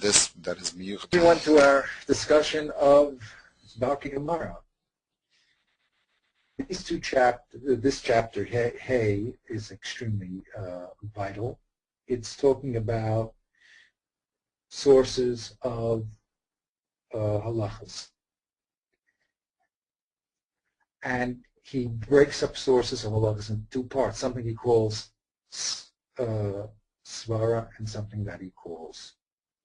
this that is miyuch. We went to our discussion of Balki Gemara. These two this chapter, Hey, is extremely vital. It's talking about sources of halachas. And he breaks up sources of halachas in two parts, something he calls svara and something that he calls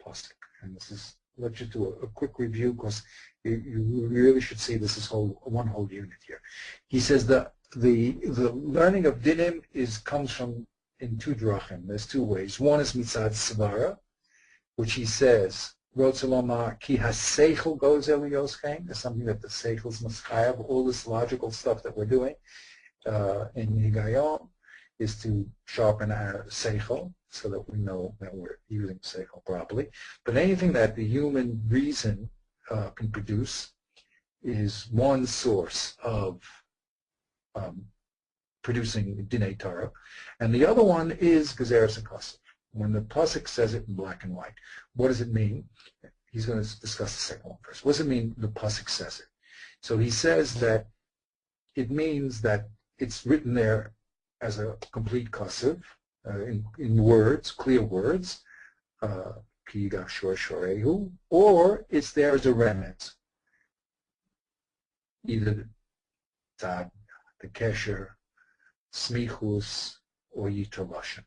pasuk. And this is, let's just do a quick review because you really should see this is one whole unit here. He says that the learning of dinim comes from in two drachim. There's two ways. One is mitzad svara, which he says Rotzalomar ki haseichel goes eliyoschein. There's something that the seichel's maschayav, all this logical stuff that we're doing in Higayon is to sharpen our seichel so that we know that we're using seichel properly. But anything that the human reason can produce is one source of producing Dinei Torah, and the other one is Gezeres HaKosov. When the pasuk says it in black and white, what does it mean? He's going to discuss the second one first. What does it mean the pasuk says it? So he says that it means that it's written there as a complete kosiv, in words, clear words, or it's there as a remnant, either the kesher, smichus, or yitoroshin.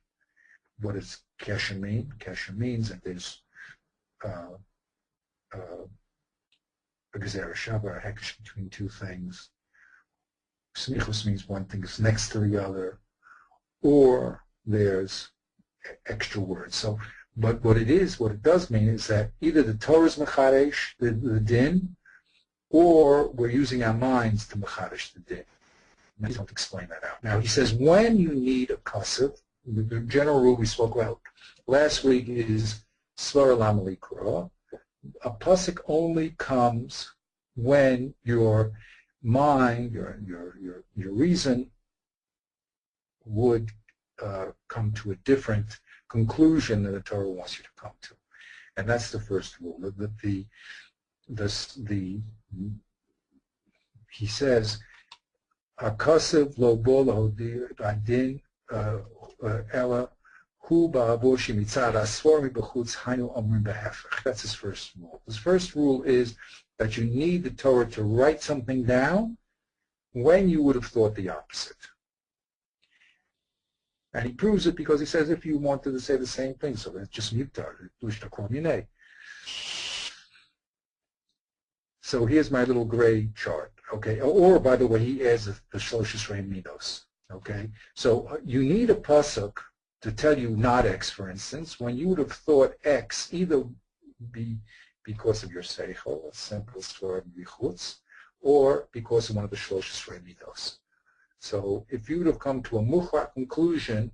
What does kesher mean? Kesher means that there's a gezerah shava, a hekesh between two things. Smichus means one thing is next to the other, or there's extra words. So, but what it does mean is that either the Torah is mecharesh, the din, or we're using our minds to mecharesh the din. And I don't explain that out. Now he says when you need a kasiv, the general rule we spoke about last week is svara lamali kura. A pasuk only comes when your mind, your reason would come to a different conclusion that the Torah wants you to come to, and that's the first rule. He says, "Akasev lo bo adin ela hu ba'avor shemitzad asfor mibachutz hainu omrim behefech." That's his first rule. His first rule is that you need the Torah to write something down when you would have thought the opposite. And he proves it because he says if you wanted to say the same thing, so that's just mutar. So here's my little gray chart, okay? Or, by the way, he adds the ch05 midos, okay? So you need a pasuk to tell you not X, for instance, when you would have thought X either be because of your seichel, a simple story of bichutz, or because of one of the ch05 midos. So if you would have come to a muchar conclusion,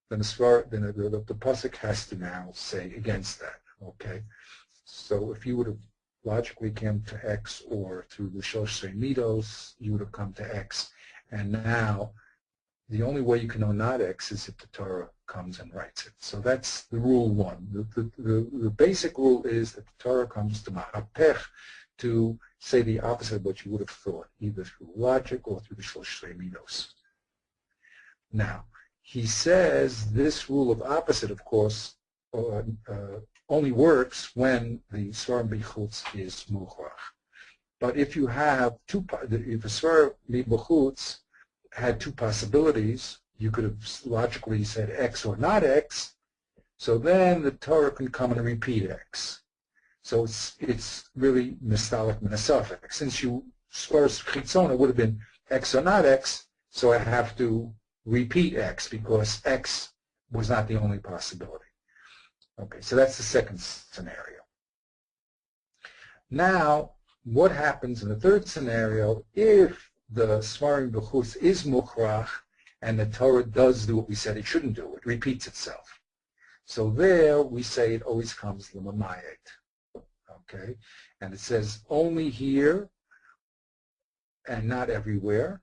then the pasuk has to now say against that. Okay. So if you would have logically come to X or through the ch05 midos, you would have come to X. And now the only way you can know not X is if the Torah comes and writes it. So that's the rule one. The basic rule is that the Torah comes to mahapech, to say the opposite of what you would have thought, either through logic or through the ch05 midos. Now, he says this rule of opposite, of course, only works when the svarim bichutz is muchrach. But if you have if a svarim bichutz had two possibilities, you could have logically said X or not X, so then the Torah can come and repeat X. So it's really mistalik minasafek. Since you svaras chitzona would have been X or not X, so I have to repeat X because X was not the only possibility. Okay, so that's the second scenario. Now, what happens in the third scenario if the svarim b'chutz is mukhrach and the Torah does do what we said it shouldn't do? It repeats itself. So there we say it always comes l'mamayet. Okay, and it says only here and not everywhere,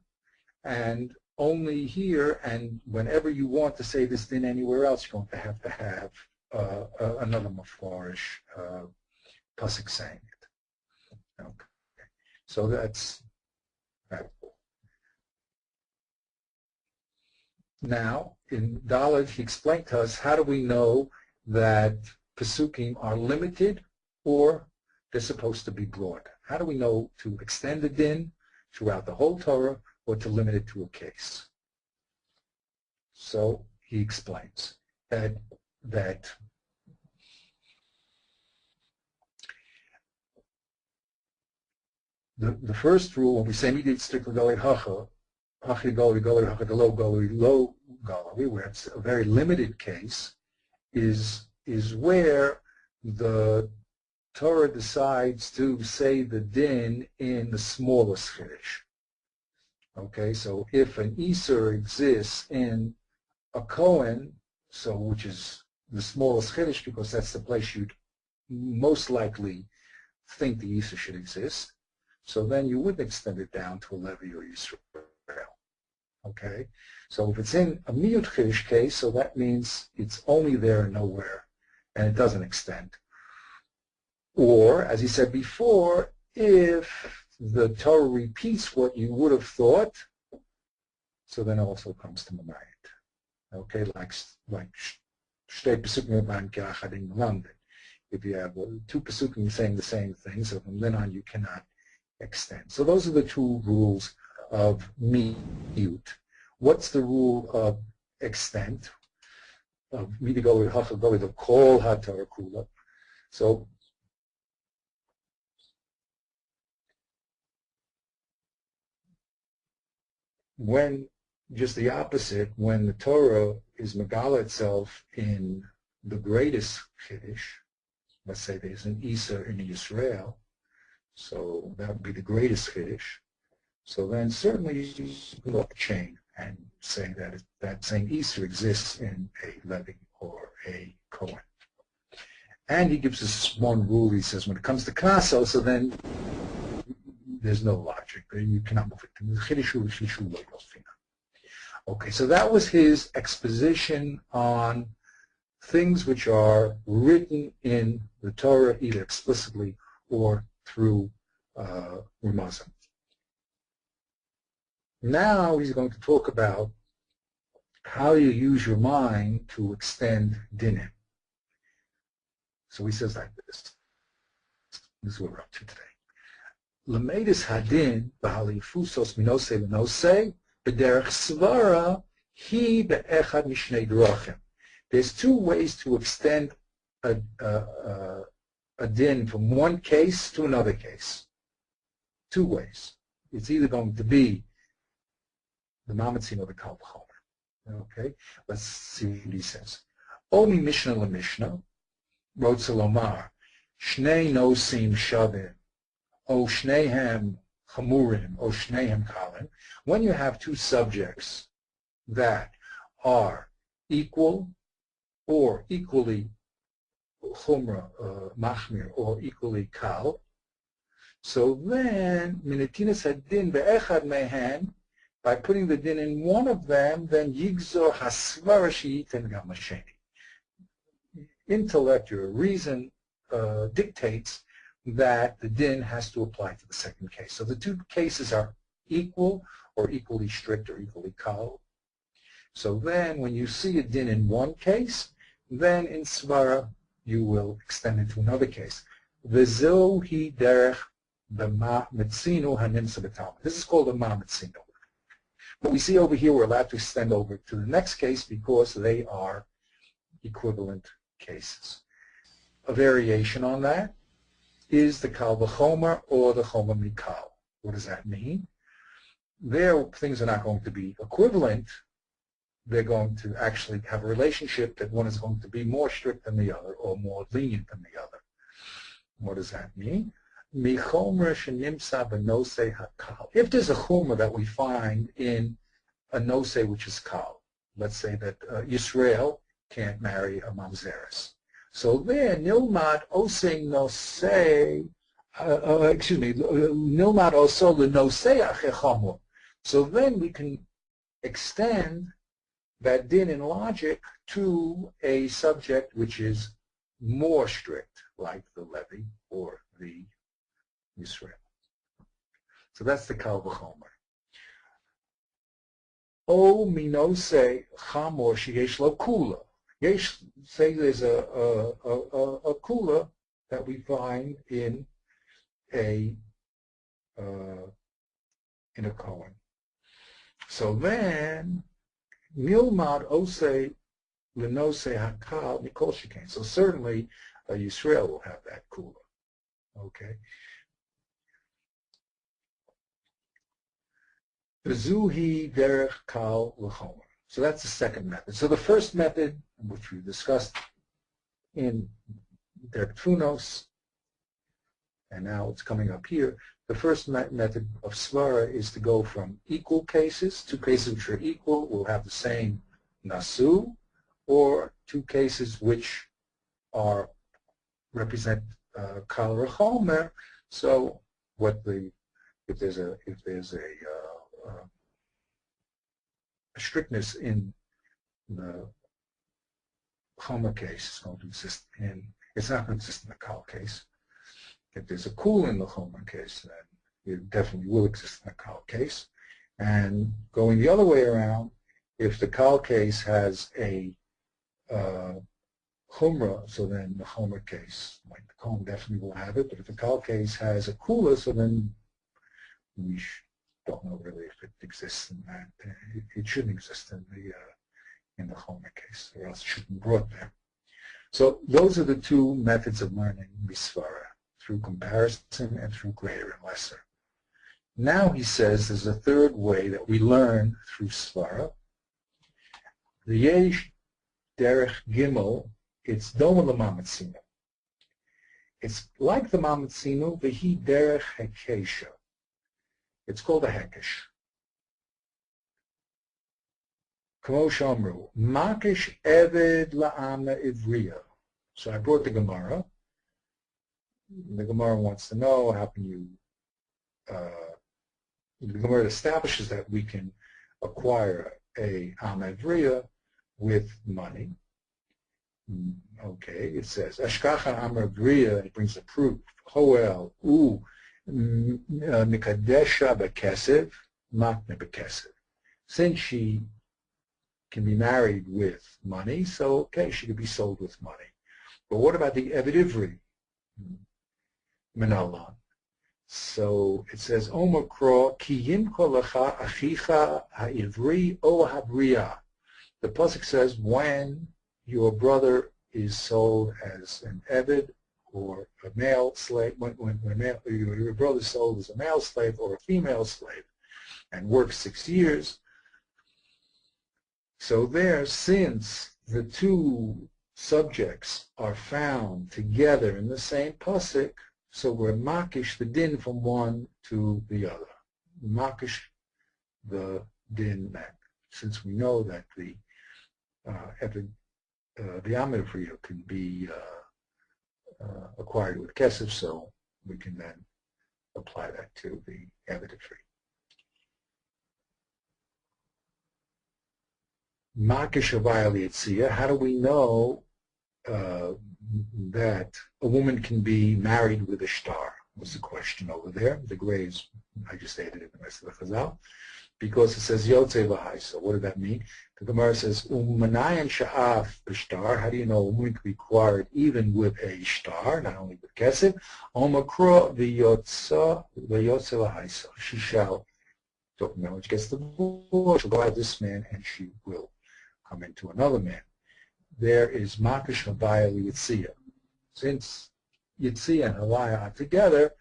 and only here, and whenever you want to say this din anywhere else, you're going to have another mafarish pasuk saying it. Okay. So that's that. Now, in Dalet, he explained to us, how do we know that Pesukim are limited or they're supposed to be broad? How do we know to extend the din throughout the whole Torah or to limit it to a case? So he explains that the first rule, when we say Midit strictly Galit Hacha, Hachi Gali, Galit Hacha, the low Gali, where it's a very limited case, is where the Torah decides to say the din in the smallest chiddush. Okay, so if an Isur exists in a Kohen, so which is the smallest chiddush because that's the place you'd most likely think the Isur should exist, so then you wouldn't extend it down to a Levi or Yisrael. Okay, so if it's in a Miyut Chiddush case, so that means it's only there and nowhere, and it doesn't extend. Or, as he said before, if the Torah repeats what you would have thought, so then it also comes to Mamayit. Okay, like Shtei Pesukim B'Ma'am K'Achad in London. If you have two Pesukim saying the same thing, so from then on you cannot extend. So those are the two rules of Miyut. What's the rule of extent? Of Midigoli Hachagoli, the Kol HaTorah Kula. So when, just the opposite, when the Torah is Megala itself in the greatest Chiddush, let's say there's an Isa in Israel, so that would be the greatest Chiddush. So then certainly you can go up the chain and say that that same Isa exists in a Levi or a Kohen. And he gives us one rule. He says when it comes to Knaso, so then there's no logic. You cannot move it. Okay, so that was his exposition on things which are written in the Torah, either explicitly or through Ramazan. Now he's going to talk about how you use your mind to extend dinim. So he says like this. This is what we're up to today. Lemedis hadin b'halifusos minose l'nose b'derech svara hi be'echad mishnei drachim. There's two ways to extend a din from one case to another case. Two ways. It's either going to be the Mamatzin or the Kal V'chomer. Okay, let's see what he says. Omi Mishnah LaMishnah, wrote Salomar, Shnei Nosim Shavim, O Shnehem Chamurim, O Shnehem Kalim. When you have two subjects that are equal or equally Chumra, Machmir, or equally Kal, so then Minatinas Hadin Be'echad Mehen, by putting the din in one of them, then Yigzor Hasvara She'iten Gam Hasheni. Intellect, your reason, dictates that the din has to apply to the second case. So the two cases are equal or equally strict or equally kal. So then when you see a din in one case, then in Svara you will extend it to another case. V'zohi derech b'ma metzinu hanimsa b'talmud. This is called a ma metzinu. But we see over here we're allowed to extend over to the next case because they are equivalent cases. A variation on that is the Kal V'chomer or the Chomer Mikal. What does that mean? There, things are not going to be equivalent. They're going to actually have a relationship that one is going to be more strict than the other or more lenient than the other. What does that mean? If there's a chumrah that we find in a nosei which is kal, let's say that Yisrael can't marry a mamzeres. So there, nilmad osei nosei, nilmad oso le nosei achechamur. So then we can extend that din in logic to a subject which is more strict, like the Levi or the Yisrael. So that's the Kal V'chomer. O minose chamor sheyesh lo kula. Yesh, say there's a kula that we find in a Kohen. So then Nilmad ose lenose hakal mikol shekain. So certainly Yisrael will have that kula. Okay. Bezuhi derech kal l'chomer. So that's the second method. So the first method, which we discussed in der Tfunos, and now it's coming up here, the first method of svara is to go from equal cases, two cases which are equal will have the same nasu, or two cases which are represent kal v'chomer. So what if there's a strictness in the chomer case, it's going to exist in, it's not going to exist in the kal case. If there's a kul in the chomer case, then it definitely will exist in the kal case. And going the other way around, if the kal case has a chumrah, so then the chomer case, like the kohen definitely will have it, but if the kal case has a kula, so then we don't know really if it exists in that. It shouldn't exist in the chomer case, or else it shouldn't be brought there. So those are the two methods of learning misvara, through comparison and through greater and lesser. Now he says there's a third way that we learn through svara. The yesh derech gimel, it's doma l'mamatzinu. It's like the mamatzinu, v'hi derech hekesha. It's called a hekesh. Kmo shamru, makish eved la'ama ivriya. So I brought the Gemara. The Gemara wants to know how can you, the Gemara establishes that we can acquire a Ama Ivriya with money. Okay, it says, Ashkacha Ama Ivriya, it brings a proof. Hoel, Mikadesha Bekesev, Matne Bekesev. Since she can be married with money, so okay, she could be sold with money. But what about the Eved Ivri? Minalan. So it says, Omakro, ki yimko lecha achicha ha'ivri o habriya. The pasuk says, when your brother is sold as an eved or a male slave, when your brother is sold as a male slave or a female slave and works 6 years. So there, since the two subjects are found together in the same pasuk, so we're makish the din from one to the other. Makish the din back, since we know that the Amivriya can be acquired with kesef, so we can then apply that to the Evidifri. Makish avayali etzia, how do we know that a woman can be married with a shtar? Was the question over there. The grays, I just added it in the rest of the Chazal, because it says Yotze v'haisa. What did that mean? The Gemara says Umanayan sha'af b'shtar. How do you know a woman can be acquired even with a shtar, not only with kesef? Omakro v'yotze v'haisa. She shall, talking about when she gets divorced, she'll go out with this man and she will come into another man. There is Makish Havaya Yitzia. Since Yitzia and Havaya are together,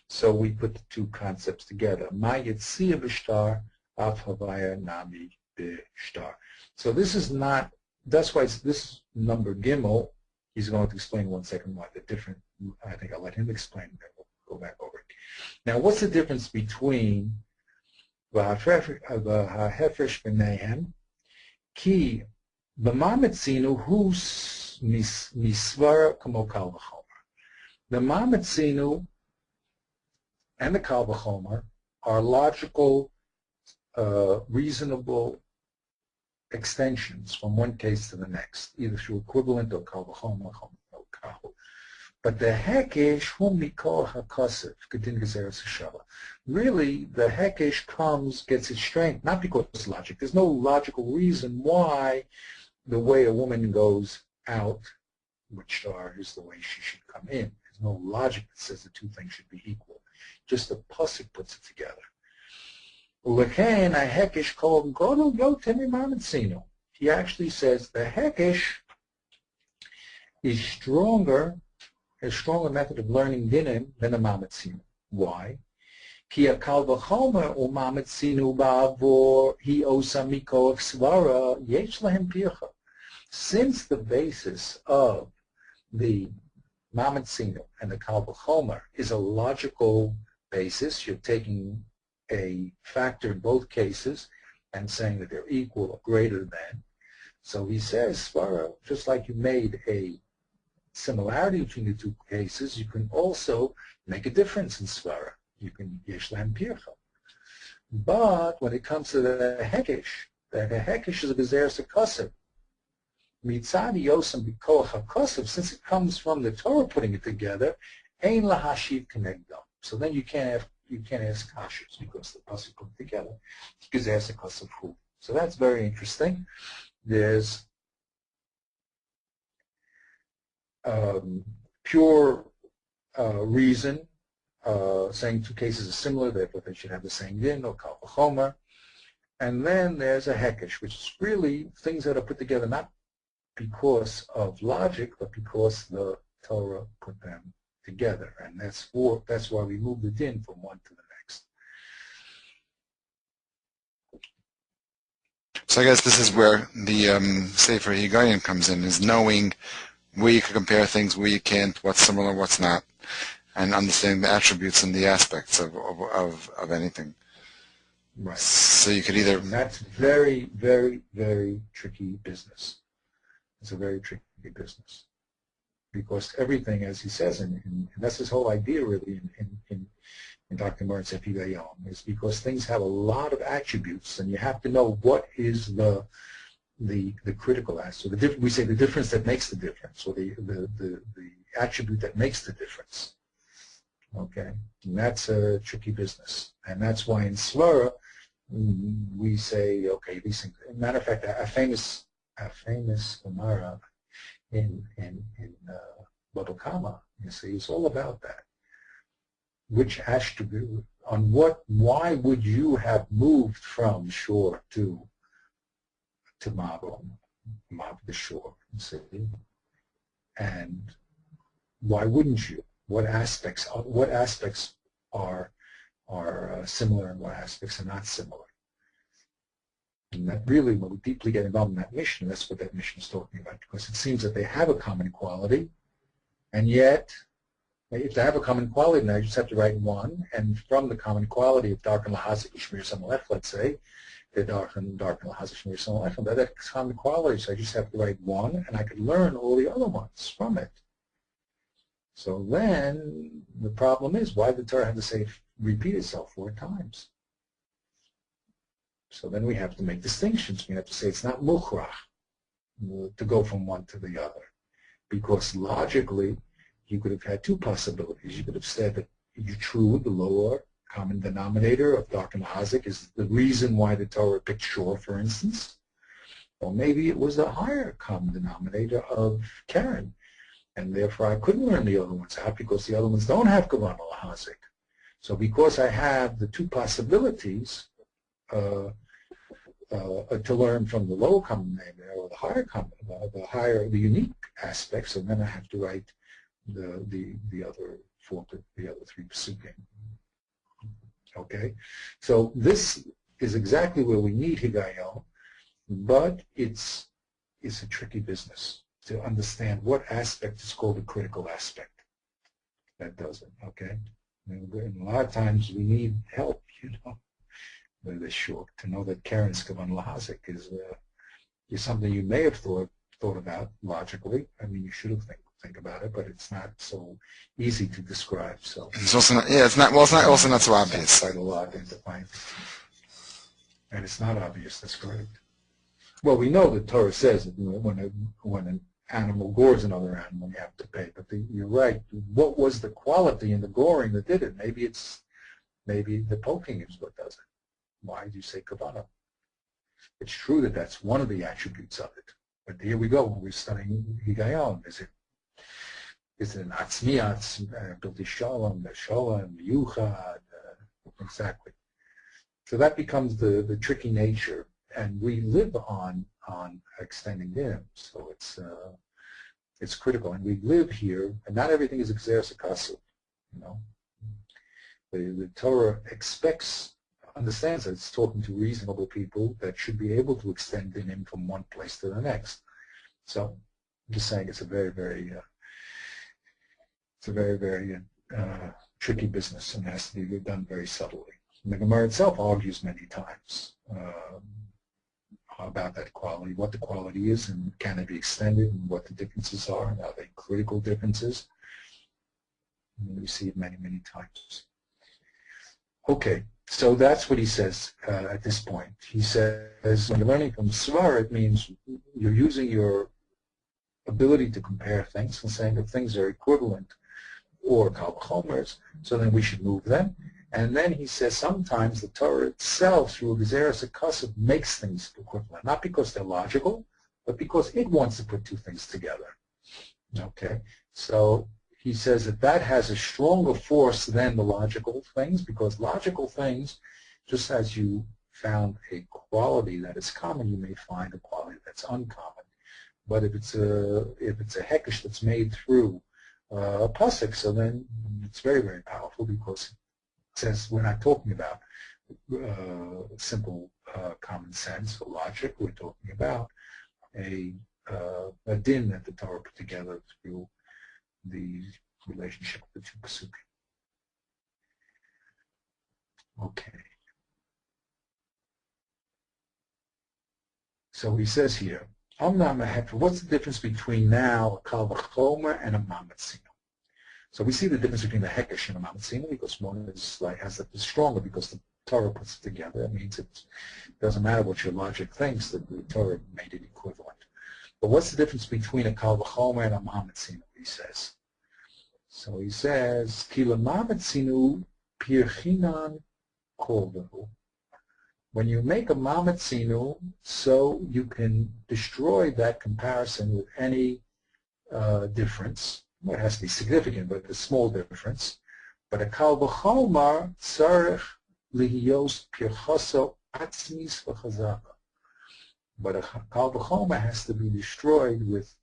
so we put the two concepts together. Ma Yitzia b'shtar, Av Havaya Nami b'shtar. So this is not, that's why it's this number Gimel. He's going to explain 1 second why the different, I think I'll let him explain, then we'll go back over it. Now what's the difference between V'hafresh b'nehem, Ki b'mametzinu hus misvara kamo kal v'chomer. The mametzinu and the kal v'chomer are logical, reasonable extensions from one case to the next, either through equivalent or kal v'chomer or kal. But the hekesh hu mikol hakosef kedin gezeres hashava. Really, the hekesh gets its strength not because it's logic. There's no logical reason why the way a woman goes out, which is the way she should come in. There's no logic that says the two things should be equal. Just the pasuk puts it together. He actually says the hekesh is stronger, a stronger method of learning dinim than a mamatzinu. Why? Since the basis of the mamatzinu and the kal v'chomer is a logical basis, you're taking a factor in both cases and saying that they're equal or greater than. So he says, svara, just like you made a similarity between the two cases, you can also make a difference in svara. You can yesh lahem pircha. But when it comes to the hekesh is a gezeres hakosef. Mitzadi yosem b'koach hakosef, since it comes from the Torah putting it together, ein lahashiv kenegdam. So then you can't ask kashas because the pasuk put together. Gezeres hakosef hu. So that's very interesting. There's pure reason saying two cases are similar, therefore they should have the same din or kal v'chomer. And then there's a hekesh, which is really things that are put together not because of logic, but because the Torah put them together. And that's why we move the din from one to the next. So I guess this is where the Sefer Higayon comes in, is knowing where you can compare things, where you can't, what's similar, what's not, and understanding the attributes and the aspects of anything. Right. So you could either... And that's very, very, very tricky business. It's a very tricky business. Because everything, as he says, and that's his whole idea really in Dr. Martin's Higayon, is because things have a lot of attributes, and you have to know what is the critical aspect. We say the difference that makes the difference, or the attribute that makes the difference. Okay, and that's a tricky business, and that's why in Svara we say, okay, these things. Matter of fact, a famous Gemara in Baba Kama, you see, it's all about that. Which attribute, why would you have moved from shore to Mabo, the shore, you see? And why wouldn't you? What aspects are similar and what aspects are not similar? And that really, when we deeply get involved in that mission, that's what that mission is talking about, because it seems that they have a common quality, and yet, if they have a common quality, now you just have to write one, and from the common quality of dark and lahazik shmir samalech, let's say, the dark and lahazik shmir samalech, that's common quality, so I just have to write one, and I could learn all the other ones from it. So then, the problem is, why did the Torah have to say, repeat itself 4 times? So then we have to make distinctions. We have to say it's not mukhrach to go from one to the other. Because logically, you could have had 2 possibilities. You could have said that the lower common denominator of dark and lahazik is the reason why the Torah picked shore, for instance. Or maybe it was the higher common denominator of Karen. And therefore I couldn't learn the other ones out because the other ones don't have kavanah lahazik. So because I have the 2 possibilities to learn from the lower common denominator or the higher the unique aspects, and then I have to write the other 3 psukim. Okay, so this is exactly where we need Higayon, but it's a tricky business to understand what aspect is called a critical aspect. That does it. Okay, and a lot of times we need help, with this short, to know that Karen's kavan lahazik is something you may have thought about logically. I mean, you should have think about it, but it's not so easy to describe. So it's also not. Yeah, it's not. Well, it's not also not so obvious. Quite a lot in defining, and it's not obvious. That's correct. Well, we know the Torah says that when an animal gores another animal, you have to pay. But you're right. What was the quality in the goring that did it? Maybe the poking is what does it. Why do you say kavanah? It's true that that's one of the attributes of it. But here we go. We're studying higayon. Is it an atzmiyatz, bilti shalom, shalom, yuchad, exactly. So that becomes the tricky nature, and we live on extending them. So it's critical, and we live here, and not everything is exeris akasov. You know, the Torah understands that it's talking to reasonable people that should be able to extend dinim from one place to the next. So I'm just saying it's a very, very tricky business, and has to be done very subtly. And the Gemara itself argues many times about that quality, what the quality is, and can it be extended, and what the differences are, and are they critical differences. And we see it many, many times. Okay, so that's what he says at this point. He says when you're learning from Svara, it means you're using your ability to compare things and saying that things are equivalent or kal v'chomers, so then we should move them. And then he says sometimes the Torah itself, through Gezeres HaKasav, makes things equivalent, not because they're logical, but because it wants to put two things together. Okay, so he says that has a stronger force than the logical things, because logical things, just as you found a quality that is common, you may find a quality that's uncommon. But if it's a hekesh that's made through a pasuk, so then it's very, very powerful, because it says we're not talking about simple common sense or logic. We're talking about a din that the Torah put together through the relationship of the two pasukim. Okay. So he says here, what's the difference between now a kal v'chomer and a mamatzino? So we see the difference between the hekesh and a mamatzino, because one is is stronger because the Torah puts it together. That means it doesn't matter what your logic thinks, that the Torah made it equivalent. But what's the difference between a kal v'chomer and a mamatzino? He says. So he says, ki l'mamatzino pirchinan kolvehu. When you make a mamatzino, so you can destroy that comparison with any difference. Well, it has to be significant, but a small difference. But a kal v'chomer tzarech lihiyos pirchaso atzmis v'chazaka. But a kal v'chomer has to be destroyed with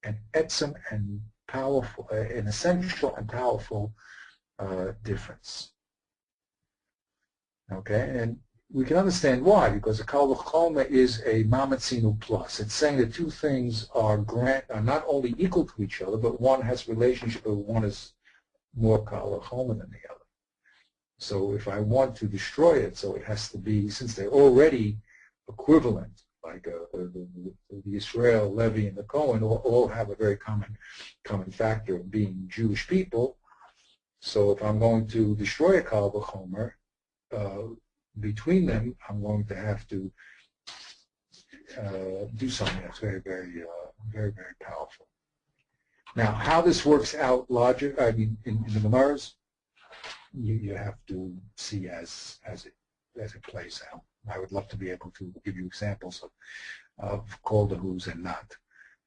an etzem and powerful, an essential and powerful difference. Okay, and we can understand why, because a kal v'chomer is a mamatzino plus. It's saying that two things are not only equal to each other, but one has relationship, but one is more kal v'chomer than the other. So if I want to destroy it, so it has to be, since they're already equivalent, like the Israel, Levi, and the Cohen all have a very common factor of being Jewish people. So if I'm going to destroy a kal v'chomer, between them, I'm going to have to do something that's very, very, very, very powerful. Now, how this works out in the Gemaras, you have to see as it plays out. I would love to be able to give you examples of kol dehus and not.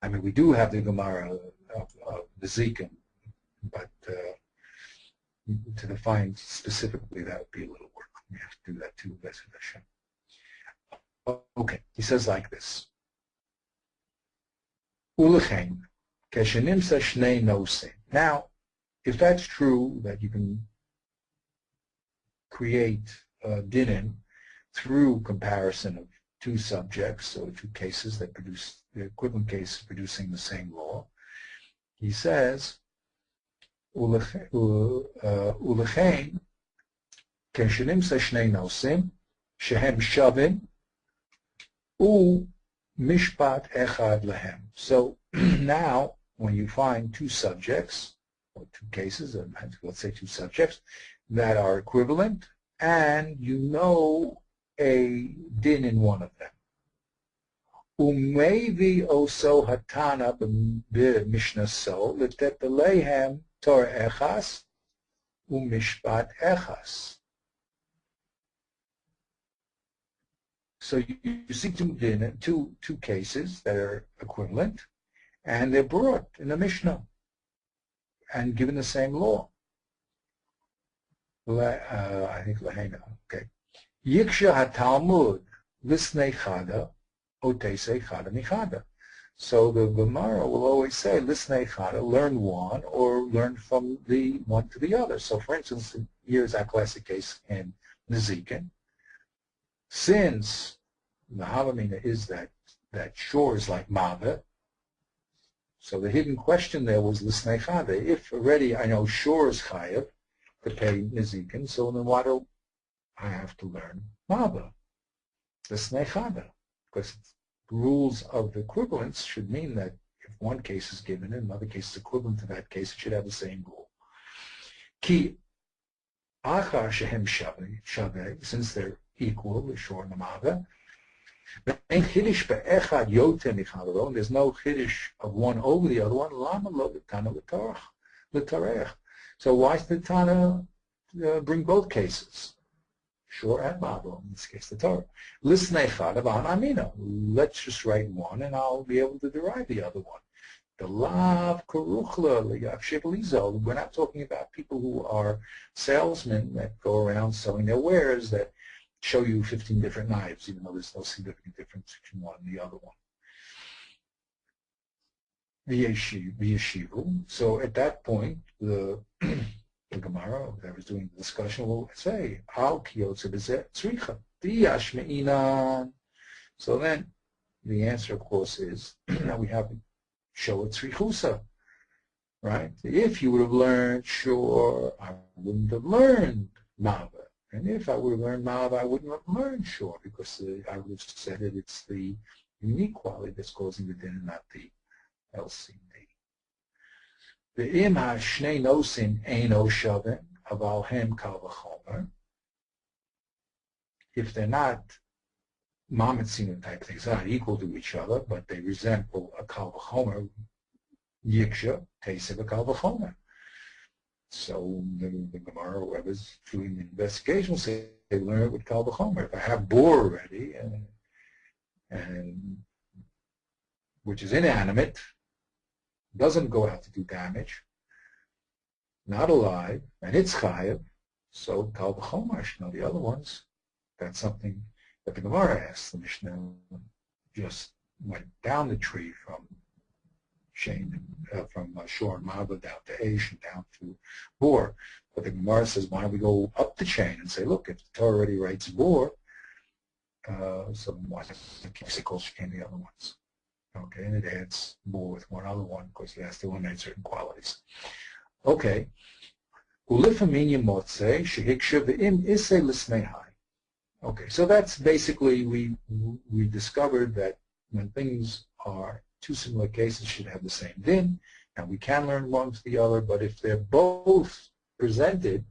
I mean, we do have the Gemara of the Zikim, but to define specifically, that would be a little work. We have to do that too, Hashem. Okay, he says like this. Ulechein, keshenimsa shnei nosim. Now, if that's true, that you can create dinim through comparison of two subjects or two cases that produce the equivalent case producing the same law, he says, Ulechein, keshenimsa shnei nosim, shehem shavim, u mishpat echad lehem. So now, when you find two subjects, or two cases, or let's say two subjects, that are equivalent, and you know a din in one of them. Umevi oso hatana b'mishnah so letet lehem Torah echas umishpat echas. So you see two cases that are equivalent, and they're brought in the Mishnah and given the same law. I think Lahena. Okay. Yiksha haTalmud lisnei chada otese chada michada. So the Gemara will always say lisnei chada, learn one or learn from the one to the other. So for instance, here's our classic case in Nezikin. Since the Havamina is that shore is like Mava, so the hidden question there was Lisnei Chada. If already I know shore is Chayav to pay Nezikin, so then why do I have to learn Mava? Lisnei Chada. Because rules of equivalence should mean that if one case is given and another case is equivalent to that case, it should have the same rule. Ki Achar Shehem Shaveh, since they're equal, the shore and the Mava, there's no chiddush of one over the other one. So why should the Tana bring both cases? Shore and Mava, in this case the Torah. Let's just write one and I'll be able to derive the other one. The lav karuchla. We're not talking about people who are salesmen that go around selling their wares that show you 15 different knives, even though there's no significant difference between one and the other one. V'yeshivu. So at that point, the Gemara that was doing the discussion will say, Al kiyotze b'zeh tzricha, diyash me'inan. So then the answer, of course, is that we have to show a tzrichusa, right? If you would have learned, sure, I wouldn't have learned Mava. And if I would have learned Mava, I wouldn't have learned Shor, because I would have said that it's the unique quality that's causing the din and not the LCD. The im ha-shnei nosin eino shavin aval hem kal v'chomer. If they're not mamatzina type things, they're not equal to each other, but they resemble a kal v'chomer, yiksha teiseh kal v'chomer. So the Gemara, whoever's doing the investigation, will say they learn it with Kal V'chomer. If I have boar already, and which is inanimate, doesn't go out to do damage, not alive, and it's chayav, so Kal V'chomer should know the other ones. That's something that the Gemara asks. The Mishnah just went down the tree from Shor and Mava down to Aish and down to Bor. But the Gemara says, why don't we go up the chain and say, look, if the Torah already writes Bor, so why not keep Kol Shekin the other ones? Okay, and it adds Bor with one other one because it has to eliminate certain qualities. Okay. Okay, so that's basically, we discovered that when things are two similar cases should have the same din, and we can learn one to the other, but if they're both presented,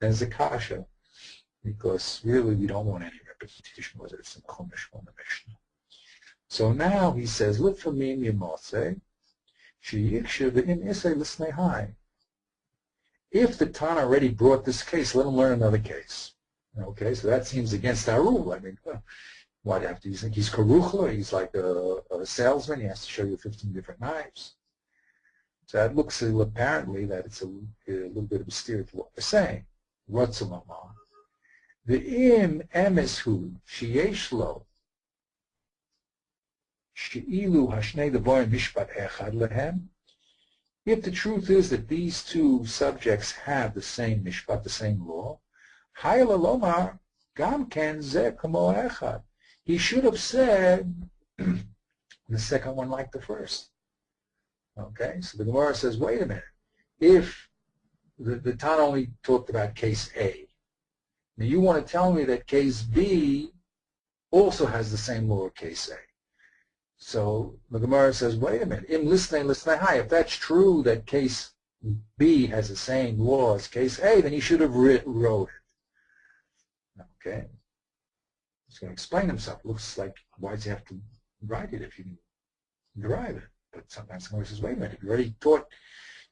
then it's a kasha, because really we don't want any repetition, whether it's in Chumash or in the Mishnah. So now he says, L'famim yemotze, sheyikshu v'im isei l'snei. If the Tana already brought this case, let him learn another case. Okay, so that seems against our rule. I mean, why do you have to? You think he's karuchla? He's like a salesman. He has to show you 15 different knives. So that looks apparently that it's a little bit obscure to what we're saying. Ratzamama. The im emeshu sheyesh lo sheilu hashnei devarim mishpat echad lehem. If the truth is that these two subjects have the same mishpat, the same law, hayla lomar gam ken zeh kamo echad. He should have said the second one like the first. Okay, so the Gemara says, wait a minute. If the Tana only talked about case A, now you want to tell me that case B also has the same law of case A. So the Gemara says, wait a minute. Im lisnei hai. If that's true that case B has the same law as case A, then he should have wrote it. Okay. He's going to explain himself. Looks like, why does he have to write it if you derive it. But sometimes someone says, wait a minute, you already taught,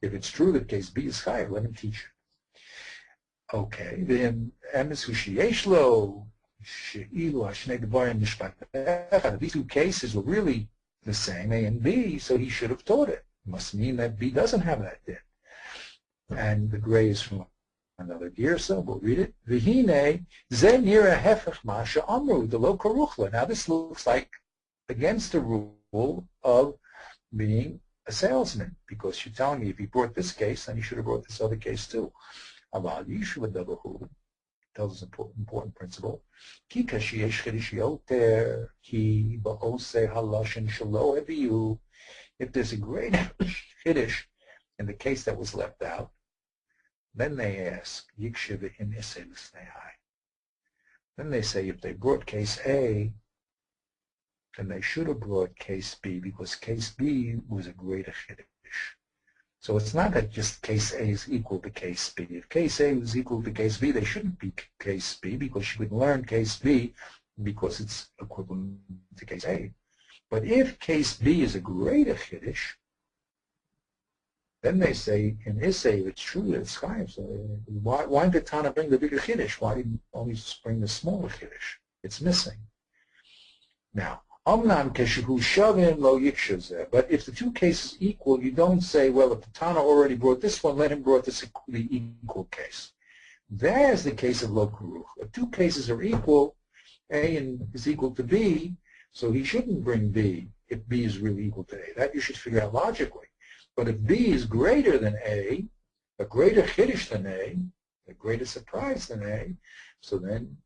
if it's true that case B is chayav, let him teach it. Okay, then emes sheyesh lo she'ilu hashnei devarim mishpat echad. These two cases were really the same, A and B, so he should have taught it. It must mean that B doesn't have that din. And the gray is from another girsa. We'll read it. V'hine ze nira hefech ma she'amru delo karuchla. Now this looks like against the rule of being a salesman, because you're telling me if he brought this case, then he should have brought this other case too. Aval yishuv dabahu tells us an important principle. Ki kashiyesh chiddush yoter ki ba'osei haloshin shelo heviu. If there's a great chiddush in the case that was left out, then they ask yikshiv in isei l'snei. Then they say if they brought case A, then they should have brought case B, because case B was a greater chiddush. So it's not that just case A is equal to case B. If case A was equal to case B, they shouldn't be case B, because you would learn case B because it's equivalent to case A. But if case B is a greater chiddush, then they say in Issei, it's true that it's chayav. So why did Tana bring the bigger chiddush? Why didn't only bring the smaller chiddush? It's missing. Now, Omnam keshehu shavim lo yikshavzeh. But if the two cases equal, you don't say, well, if the Tana already brought this one, let him brought this the equal case. There's the case of lo karuch. If two cases are equal, A is equal to B, so he shouldn't bring B if B is really equal to A. That you should figure out logically. But if B is greater than A, a greater chiddush than A greater surprise than A, so then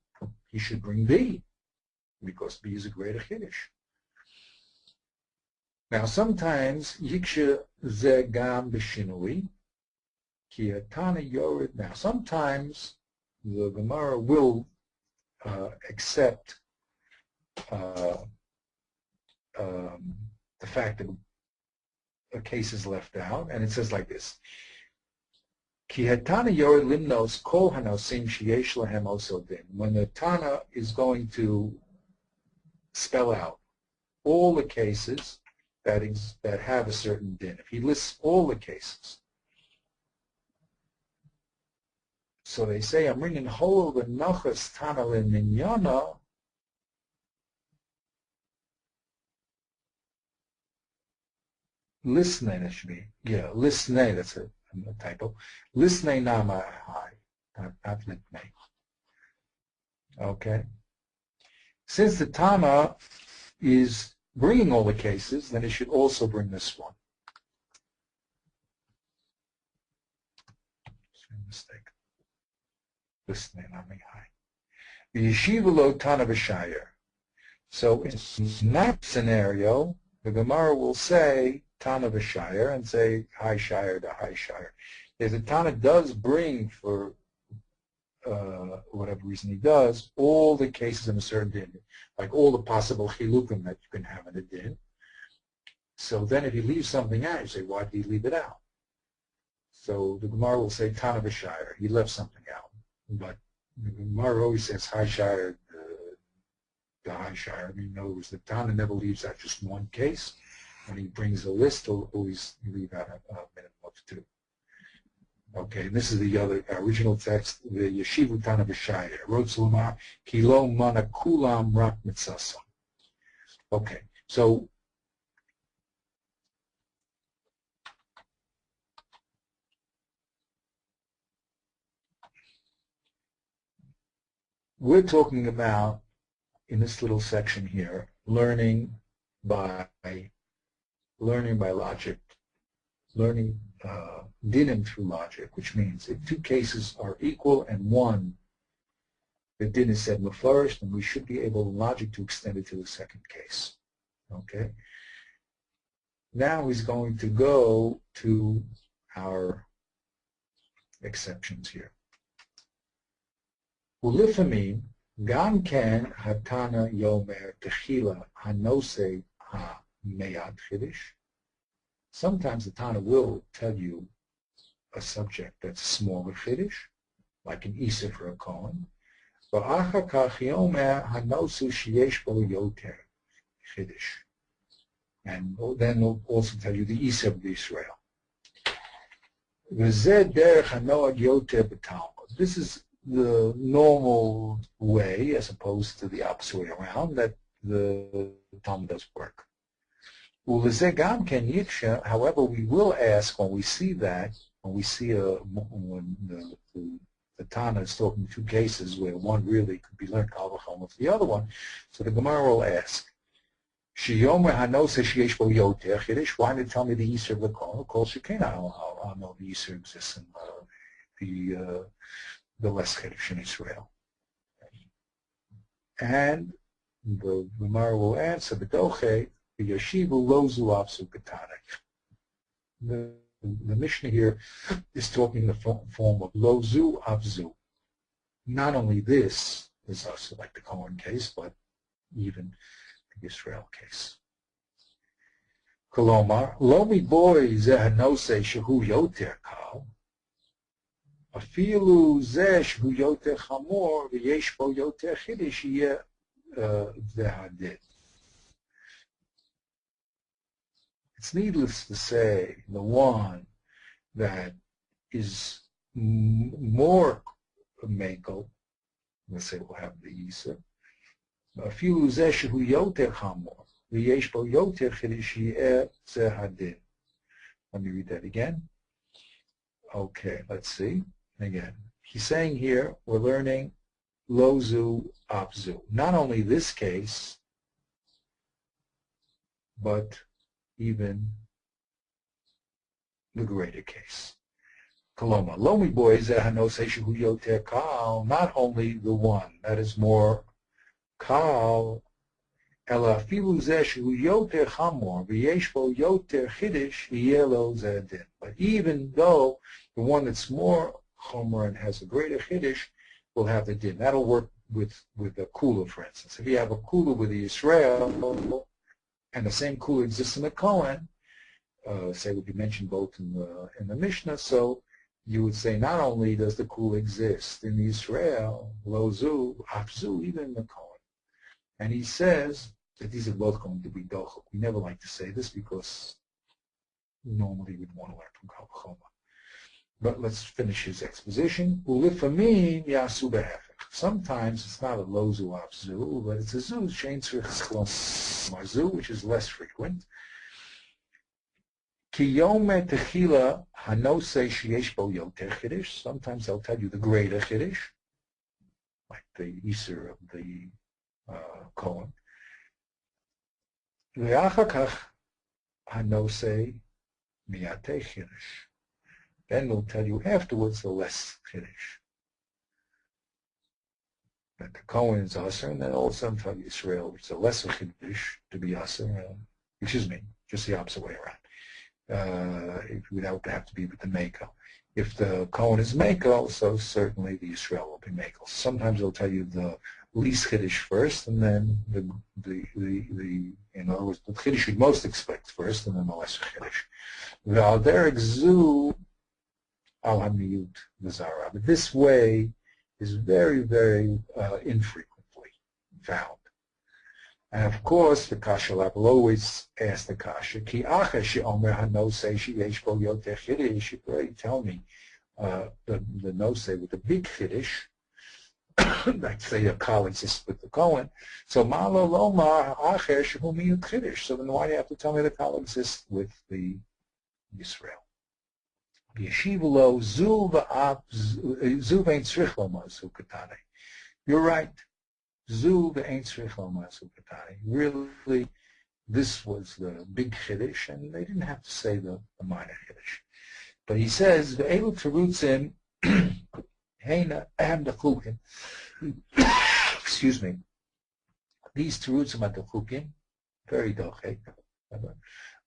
he should bring B, because B is a greater chiddush. Now sometimes yiksha ze gam b'shinui ki hatana yored. Now sometimes the Gemara will accept the fact that a case is left out, and it says like this: Ki hatana yored limnos kol hanosim sheyesh lahem also din. When the Tana is going to spell out all the cases that have a certain din, if he lists all the cases, so they say Amrin hol v'nachas Tana l'minyana. Lisnei, that should be, yeah, lisnei, that's a typo. Lisnei nama high, not litnei. Okay. Since the Tana is bringing all the cases, then it should also bring this one. Mistake. Lisnei nama high. The yeshiva lo Tana v'shayer. So in that scenario, the Gemara will say Tana v'shayer and say high shire to high shire. If the Tana does bring, for whatever reason he does, all the cases in a certain din, like all the possible chilukim that you can have in a din, so then if he leaves something out, you say, why did he leave it out? So the Gemara will say Tana v'shayer. He left something out. But the Gemara always says high shire to high shire. I mean, in other words, the Tana never leaves out just one case. When he brings a list, he'll always leave out a minimum of two. Okay, and this is the other original text, the Yeshivu Tana v'shayer. Wrote Sulama, Kilo mana kulam rak mitzasam. Okay, so we're talking about, in this little section here, learning by logic, learning dinim through logic, which means if two cases are equal and one, the din is said mefarish, then we should be able in logic to extend it to the second case. Okay? Now he's going to go to our exceptions here. Ulifamim, gam ken hatana yomer techila hanose ha-meyad chiddush. Sometimes the Tana will tell you a subject that's a smaller chiddush, like an Isa for a Kohen. V'achar kach yomer hanosu sheyesh bo yoter chiddush. And then we'll also tell you the Isa of Israel. This is the normal way, as opposed to the opposite way around, that the Talmud does work. However, we will ask when we see that, when we see when the Tana is talking two cases where one really could be learned kal v'chomer for the other one, so the Gemara will ask, Shiyomer hanose sheyesh bo yoter chiddush. Why did it tell me the Yisr of the Kol? Kol shekena, I'll know the Yisr exists in the less chiddush in Israel. And the Gemara will answer, B'doche, Yoshivu lozu avzu katanek. The Mishnah here is talking in the form of lozu avzu. Not only this is also like the Cohen case, but even the Israel case. Kolomar, lo mi boy zeh hanose shehu yoter kal, afilu zeh shehu yoter chamor v'yesh bo yoter chiddush yeh v'hadid. It's needless to say, the one that is more mekel, let's say we'll have the Yisa, afilu zeh shehu yoter chamor v'yesh bo yoter chiddush yeh zeh. Let me read that again. Okay, let's see. Again, he's saying here we're learning lozu abzu. Not only this case, but even the greater case. Koloma, lomi boy zehanose shehu yoter kal, not only the one that is more kal, ela afilu zeh shehu yoter chamor v'yesh bo yoter chiddush yeh lo zeh din. But even though the one that's more chomer and has a greater chiddush will have the din. That'll work with a kula, for instance. If you have a kula with the Yisrael, and the same kula exists in the Kohen, say would be mentioned both in the Mishnah, so you would say not only does the kula exist in Israel, lozu, afzu, even in the Kohen. And he says that these are both going to be dochuk. We never like to say this because normally we'd want to learn from kal v'chomer. But let's finish his exposition. Ulifamin yasu behefech. Sometimes it's not a lozu afzu, but it's a zu shein tzrich mazu, which is less frequent. Ki yom techila hanose sheyesh bo yoter chiddush. Sometimes they'll tell you the greater chiddush, like the Isser of the Kohen. Ve'achar kach hanose miyate chiddush. Then they'll tell you afterwards the less chiddush. That the Kohen is Aser, and then all of a sudden tell you Israel, which is a lesser chiddush to be Aser, excuse me, just the opposite way around. That would have to be with the Mako. If the Kohen is Mako, so certainly the Israel will be Mako. Sometimes they'll tell you the least chiddush first, and then in other words, the chiddush you'd most expect first, and then the lesser chiddush. V'al derek zu al hamiyut v'zara. But this way is very, very infrequently found. And of course, the kasha lab will always ask the kasha, Ki acha she'omer hanose sheyesh bo yoter chiddush. You could already tell me the nose with the big chiddush, like say a kal exists with the Kohen. So malo lomar acher shehu miyut chiddush. So then why do you have to tell me the kal exists with the Yisrael? Yeshivulo zu ve'ein tzrich lomar zu katane. You're right. Zu ve'ein tzrich lomar zu katane. Really, this was the big chiddush, and they didn't have to say the minor chiddush. But he says ve'elu terutzim heina ahem dechukim. Excuse me. These terutzim are dechukim, very dochek.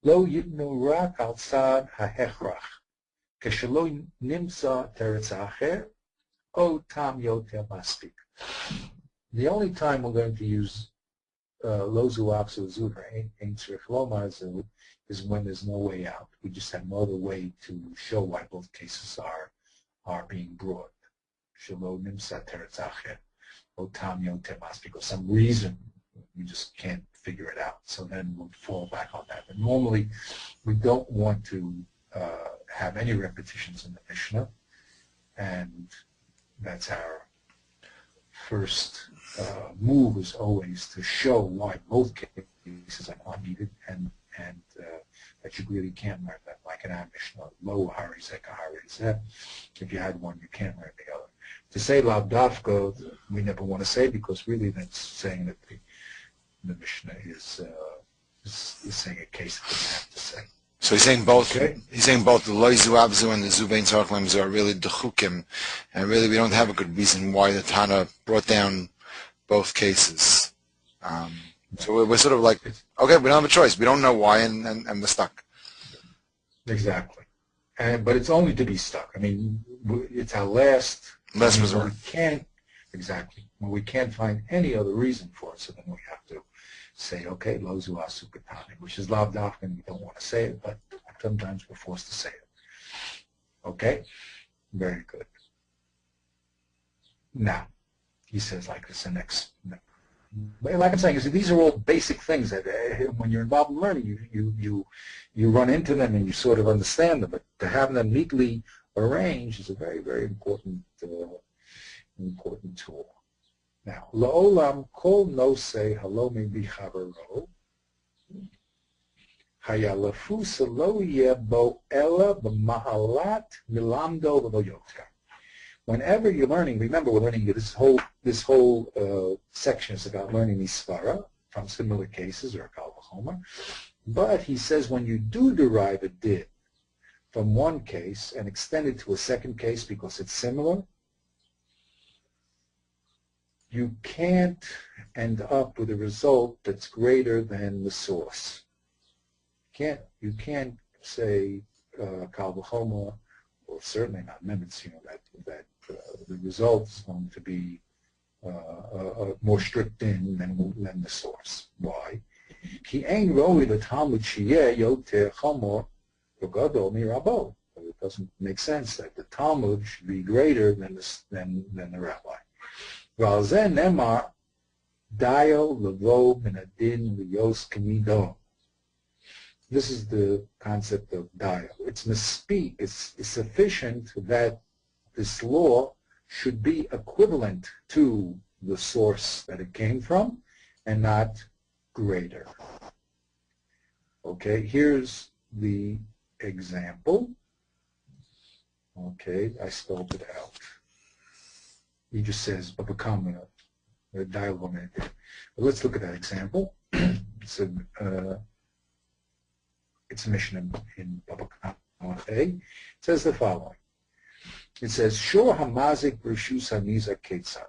Lo yitnu rak al tzad ha'hechrach. Keshelo nimsa teretz acher, o tam yoter mastik. The only time we're going to use lozu apsu zu ein tzrich lomar zu is when there's no way out. We just have no other way to show why both cases are being brought. Shelo nimsa teretz acher, o tam yoter mastik, or some reason we just can't figure it out. So then we'll fall back on that. But normally, we don't want to have any repetitions in the Mishnah, and that's our first move, is always to show why both cases are not needed, and that you really can't learn that. Like in our Mishnah, lo hari zeh kahari zeh. If you had one, you can't learn the other. To say lav dafka, we never want to say, because really that's saying that the Mishnah is saying a case that doesn't have to say. So he's saying both. Okay. He's saying both the loizu abzu and the zuvein tzarchlim are really dechukim, and really we don't have a good reason why the Tana brought down both cases. So we're sort of like, okay, we don't have a choice. We don't know why, and we're stuck. Exactly. But it's only to be stuck. I mean, it's our last resort. We can't, exactly. When we can't find any other reason for it, so then we have to say, okay, lo zu asukatani, which is lav dafka, and we don't want to say it, but sometimes we're forced to say it. Okay? Very good. Now, he says like this, the next. Like I'm saying, these are all basic things that when you're involved in learning, you run into them and you sort of understand them. But to have them neatly arranged is a very, very important tool. Now, la'olam kol nosei halo mebi chavaro hayalafu lo yeh bo ela b'mahalat milamdo v'lo yoter. Whenever you're learning, remember we're learning this whole section is about learning these svara from similar cases or kal v'chomer. But he says when you do derive a din from one case and extend it to a second case because it's similar, you can't end up with a result that's greater than the source. You can't say kal v'chomer, or certainly not Nemitz, that the result is going to be more strict than the source. Why? Ki ein roi l'talmud sheyeh yoter chamor v'gadol mirabo. It doesn't make sense that the Talmud should be greater than the rabbi. V'al zeh nemar dayo levo min adin liyos k'mido. This is the concept of dayo. It's misspeak. It's sufficient that this law should be equivalent to the source that it came from and not greater. Okay, here's the example. Okay, I spelled it out. He just says, become a dialogue. But let's look at that example. It's a mission in Baba Kama A. It says the following. It says, Shor hamazik reshus hanizak ketzad.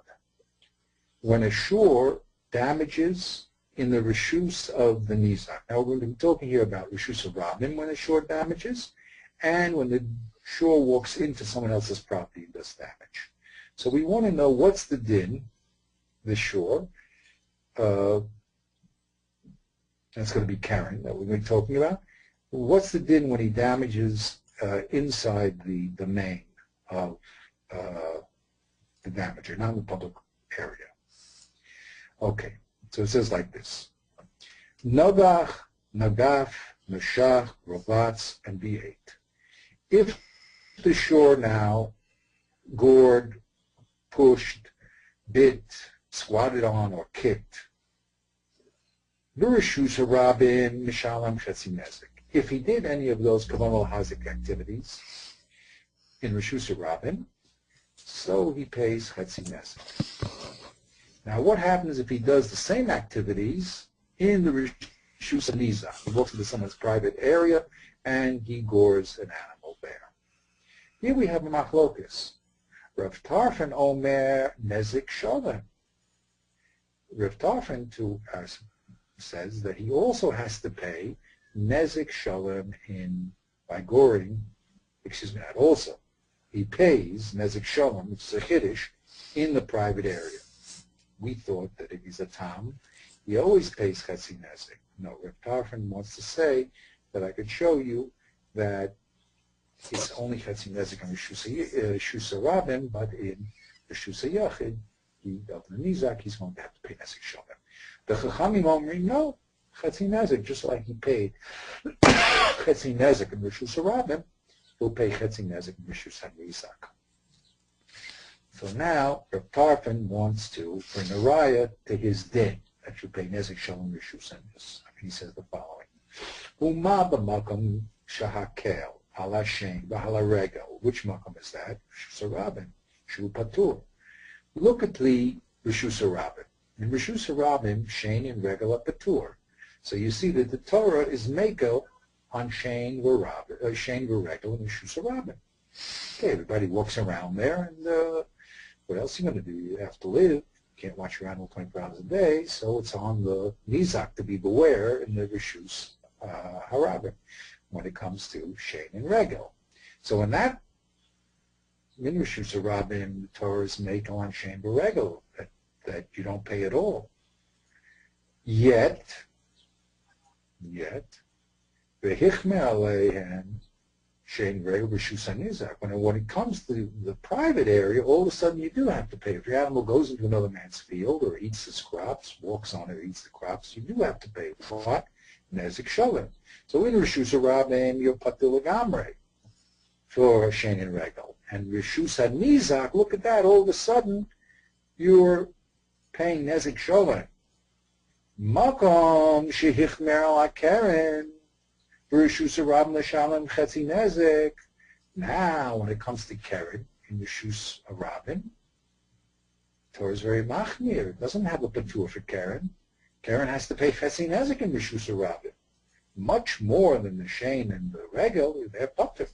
When a shor damages in the reshus of the nizak. Now we're going to be talking here about reshus of rabim when a shor damages, and when the shor walks into someone else's property and does damage. So we want to know what's the din, the shor. That's going to be Karen that we're going to be talking about. What's the din when he damages inside the domain of the damager, not in the public area? Okay, so it says like this. Nagach, Nagaf, Nashach, Robatz, and B8. If the shore now gored, pushed, bit, squatted on, or kicked, V'reshus harabim mishalam chetzi nezik. If he did any of those kavanah hazik activities in reshus harabim, so he pays chetzi nezik. Now, what happens if he does the same activities in the reshus hanizak? He walks into someone's private area and he gores an animal there. Here we have a machlokus. Rav Tarfon omer nezik shalem. Rav Tarfon says that he also has to pay nezik shalem by goring, not also. He pays nezik shalem, which is a chiddush, in the private area. We thought that if he's a tam, he always pays chetzi nezik. No, Rav Tarfon wants to say that I could show you that it's only chetzi nezik on Reshus Rabim, but in Reshus Yachid, of the Nizak, he's going to have to pay nezik shalem. The Chachamim Omri, no, Chetzi Nezek, just like he paid Chetzi Nezek in Rishus Harabim, he'll pay Chetzi Nezek in Rishus HaNizak. So now, Reb Tarfon wants to bring a raya to his din, that you pay Nezek Shalom Rishus HaNizak. He says the following. Uma b'makom shahakel ala shein v'ala regel. Which makom is that? Rishus Harabim. Shu patur. Look at the Rishus Harabim. In Rishus Harabim, shein and regel are patur. So you see that the Torah is mekel on shein v'regel in Rishus Harabim. Okay, everybody walks around there, and what else are you going to do? You have to live. Can't watch your animal 24 hours a day, so it's on the Nizak to be beware in the Rishus Harabim when it comes to Shein and Regel. So in that, in Rishus Harabim, the Torah is make on Shein and Regel, that you don't pay at all. Yet, V'hichmer aleihem Shein Regel Rishus HaNizak. When it comes to the private area, all of a sudden you do have to pay. If your animal goes into another man's field or eats his crops, walks on it, eats the crops, you do have to pay. What? Nezek Shalom. So in Rishus Harabim, you're patur legamrei for Shein and Regel. And Rishus HaNizak, look at that, all of a sudden you're paying Nezek Shalom. Makom shehichmer ala keren. Rishus Harabim l'shalom chetzi nezek. Now, when it comes to keren in Rishus Harabim, Torah is very machmir. It doesn't have a patur for keren. Keren has to pay chetzi nezek in Rishus Harabim, much more than the shein and the regel. They're patur.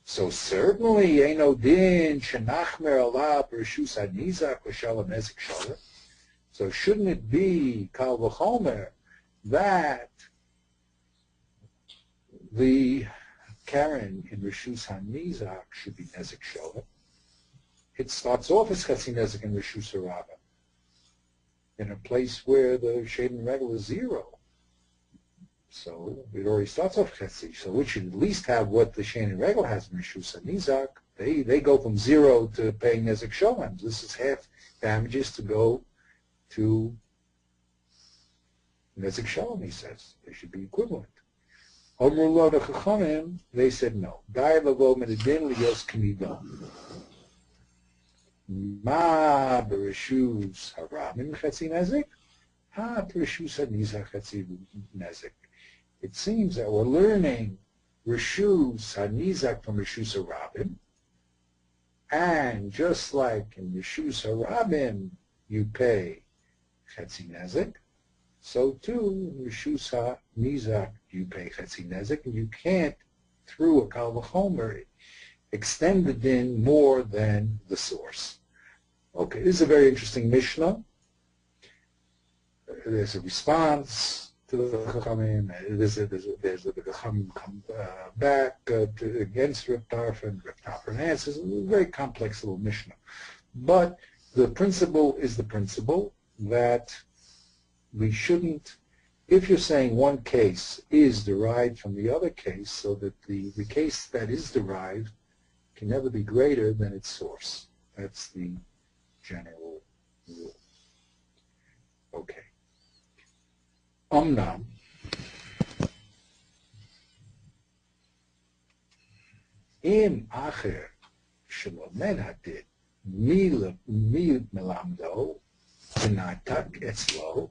So certainly, eino din shenachmer alav Rishus HaNizak l'shalom nezek shalom. So shouldn't it be kal v'chomer that the keren in Rishus HaNizak should be Nezek Shalom? It starts off as Chetzi Nezek in Rishus Harabim, in a place where the Shein and Regel is zero. So it already starts off Chetzi. So we should at least have what the Shein and Regel has in Rishus HaNizak. They go from zero to paying Nezek Shalom. This is half damages to go to Nezek Shalom, he says. They should be equivalent. Omru the Chachamim, they said no. Dai lavo medidin liyos k'nido. Ma b'rishus harabim chetzi nezek, ha b'rishus hanizak chetzi nezek. It seems that we're learning rishus hanizak from rishus harabim, and just like in rishus harabim you pay chetzi nezek, so too in rishus hanizak you pay chetzi nezek, and you can't, through a kal v'chomer, extend the din more than the source. Okay, this is a very interesting Mishnah. There's a response to the Chachamim. The Chachamim come back against Reb Tarfon. Reb Tarfon answers. It's a very complex little Mishnah. But the principle is the principle that we shouldn't, if you're saying one case is derived from the other case, so that the case that is derived can never be greater than its source. That's the general rule. Okay. Omnam. Im acher shlomen hadid mil melamdo v'natak etzlo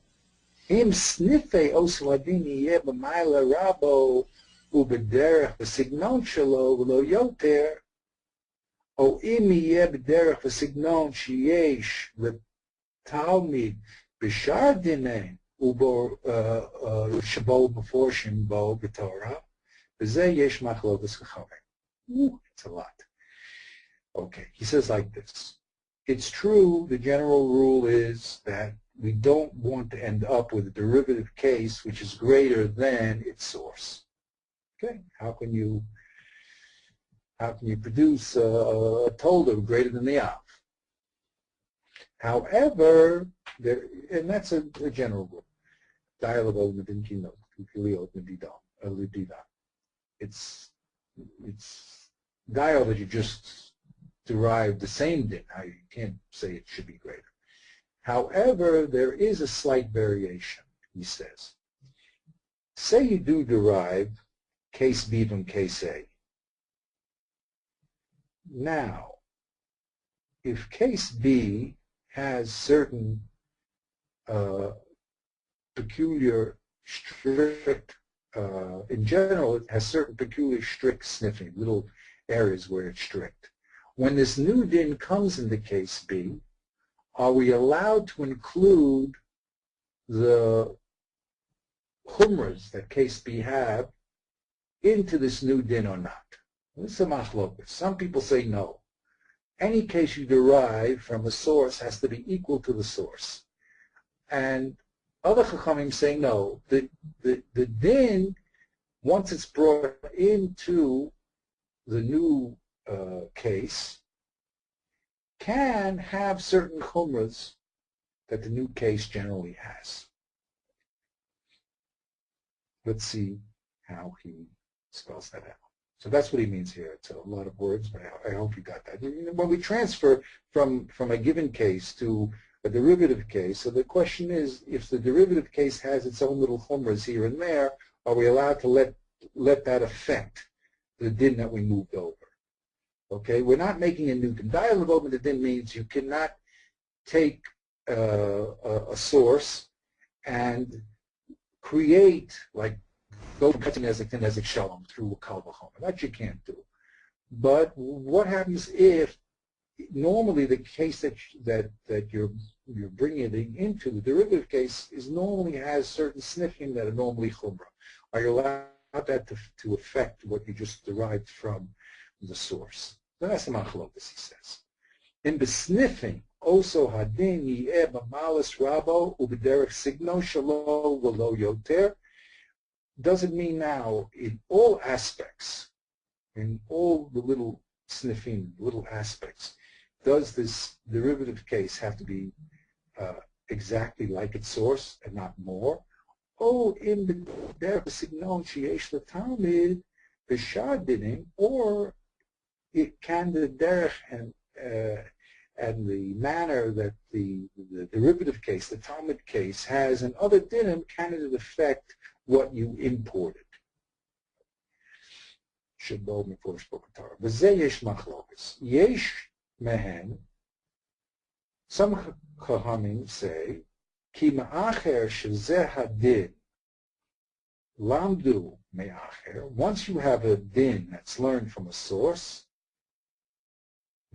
im snifei osladin yeh b'mayla rabo ubederech v'signon shelo v'lo yoter או אם יהיה בדרך וסגנון שיש לתלמיד בשאר דיני שבו מפורשים בו בתורה, וזה יש מחלוקת חכמים. It's a lot. Okay, he says like this. It's true, the general rule is that we don't want to end up with a derivative case which is greater than its source. Okay, how can you produce a tolda greater than the Av? However, and that's a general rule. It's dial that you just derive the same din. Now you can't say it should be greater. However, there is a slight variation, he says. Say you do derive case B from case A. Now, if case B has certain peculiar strict, in general, it has certain peculiar strict sniffing, little areas where it's strict. When this new din comes into case B, are we allowed to include the humras that case B have into this new din or not? This is a machlokas. Some people say no. Any case you derive from a source has to be equal to the source. And other chachamim say no. The din, once it's brought into the new case, can have certain chumras that the new case generally has. Let's see how he spells that out. So that's what he means here. It's a lot of words, but I hope you got that. When we transfer from a given case to a derivative case, so the question is, if the derivative case has its own little chumras here and there, are we allowed to let that affect the din that we moved over? Okay, we're not making a new din. Dialog the din means you cannot take a source and create, like, go from Nezik to Nezik Shalom through a Kal V'chomer. That you can't do. But what happens if normally the case that you're bringing it into, the derivative case, is normally has certain sniffing that are normally chumrah? Are you allowed that to affect what you just derived from the source? So that's the machlokas, he says. In the sniffing, also hadin yi'eh b'malas rabo u'b'derech signo shalo v'lo yoter. Doesn't mean now in all aspects, in all the little sniffing, little aspects, does this derivative case have to be exactly like its source and not more? Oh, in the derech signon sheyesh l'talmid b'shadinim, or it can the derech and the manner that the derivative case, the Talmud case, has in other dinim, can it affect what you imported? Shebol meforish b'Torah. V'zeh yesh machlokas. Yesh mehen. Some Chachamim say, ki ma'acher shezeh hadin lamdu me'acher. Once you have a din that's learned from a source,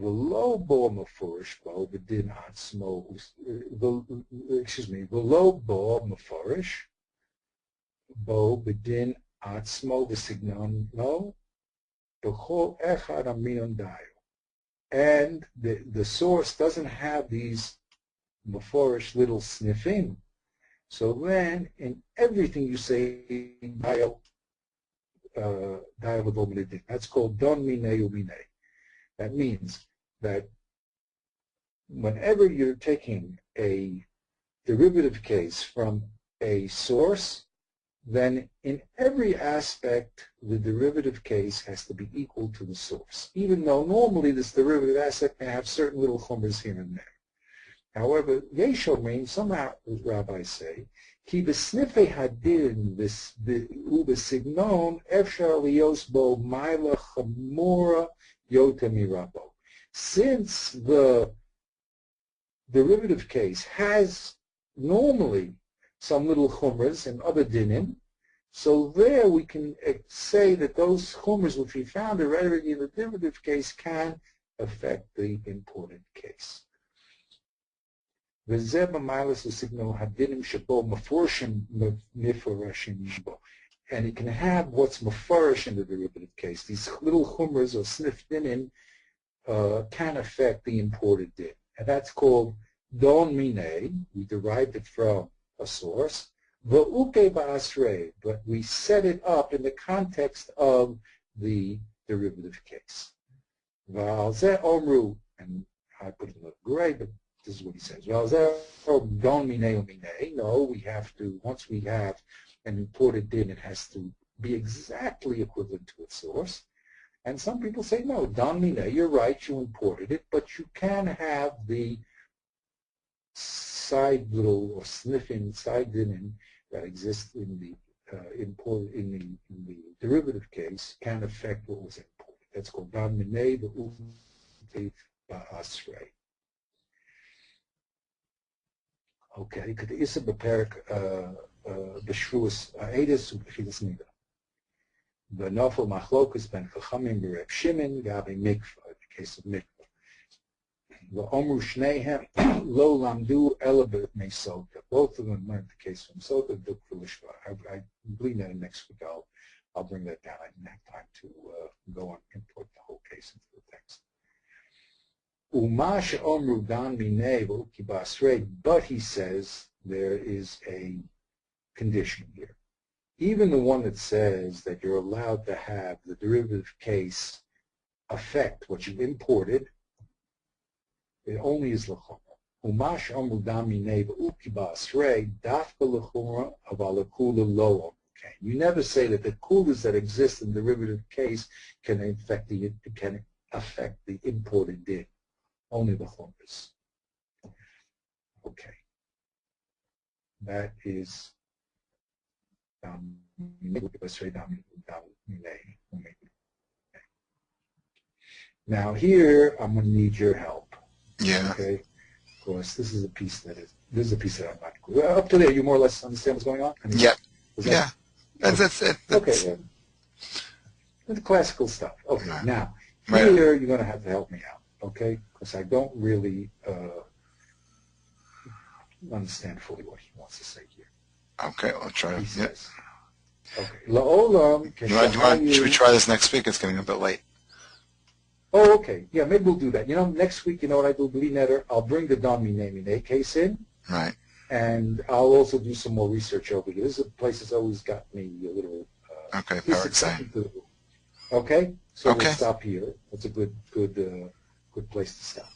v'lo bo meforish bo b'din atzmo. Excuse me. V'lo bo meforish bo b'din atzmo v'signon lo b'chol echad aminon dayo. And the source doesn't have these meforish little sniffing. So then, in everything you say, that's called don minei uminei. That means that whenever you're taking a derivative case from a source, then in every aspect, the derivative case has to be equal to the source, even though normally this derivative aspect may have certain little chumras here and there. However, Yesho means, some rabbis say, ki b'snifei hadin u'b'signon efshar liyos bo ma'ila chamora yoter mirabo. Since the derivative case has normally some little chumras and other dinim, so there we can say that those chumras which we found already in the derivative case can affect the imported case. And it can have what's mafarish in the derivative case. These little chumras or sniff dinim can affect the imported din. And that's called don minei. We derived it from a source. V'uke ba'asrei, but we set it up in the context of the derivative case. V'al zeh omru, and I put it in the gray, but this is what he says. V'al zeh don minei u'minei. No, we have to, once we have an imported din, it has to be exactly equivalent to its source. And some people say, no, don minei, you're right, you imported it, but you can have the side little or sniffing side dinim that exists in the in the derivative case can affect what was imported. That's called dam minei v'u'tiv ba'asrei. Okay, could the issa beperik b'shruas edis u'b'chilas nida. The nafel machlokus ben chachamim b'reb Shimon gabi mikvah, in the case of mikvah. V'omru shneihem lo lamdu elabet me'sota. Both of them learned the case from Sota duk v'lishva. I believe that next week I'll bring that down. I didn't have time to go on import the whole case into the text. Umash omru dan minei v'uki ba'asrei. But he says there is a condition here. Even the one that says that you're allowed to have the derivative case affect what you imported, it only is l'chumra. Umash amru dami neva uki ba'asrei dafka l'chumra aval kula lo. Okay, you never say that the kulas that exist in the derivative case can affect the imported din. Only the chumras. Okay, that is. Now here I'm going to need your help. Yeah. Okay. Of course, this is a piece that I'm not good. Up to there, you more or less understand what's going on? I mean, yeah. Yeah. That's it. Okay. Yeah. The classical stuff. Okay. Right. Now Right. here you're going to have to help me out. Okay, because I don't really understand fully what he wants to say here. Okay, I'll try to. Yeah. Okay. La'olam. Should we try this next week? It's getting a bit late. Oh, okay. Yeah, maybe we'll do that. You know, next week, you know what I do, Bli Netter? I'll bring the Don Minei case in. Right. And I'll also do some more research over here. This is a place that's always got me a little... okay, perfect. Okay? So okay. we'll stop here. That's a good place to stop.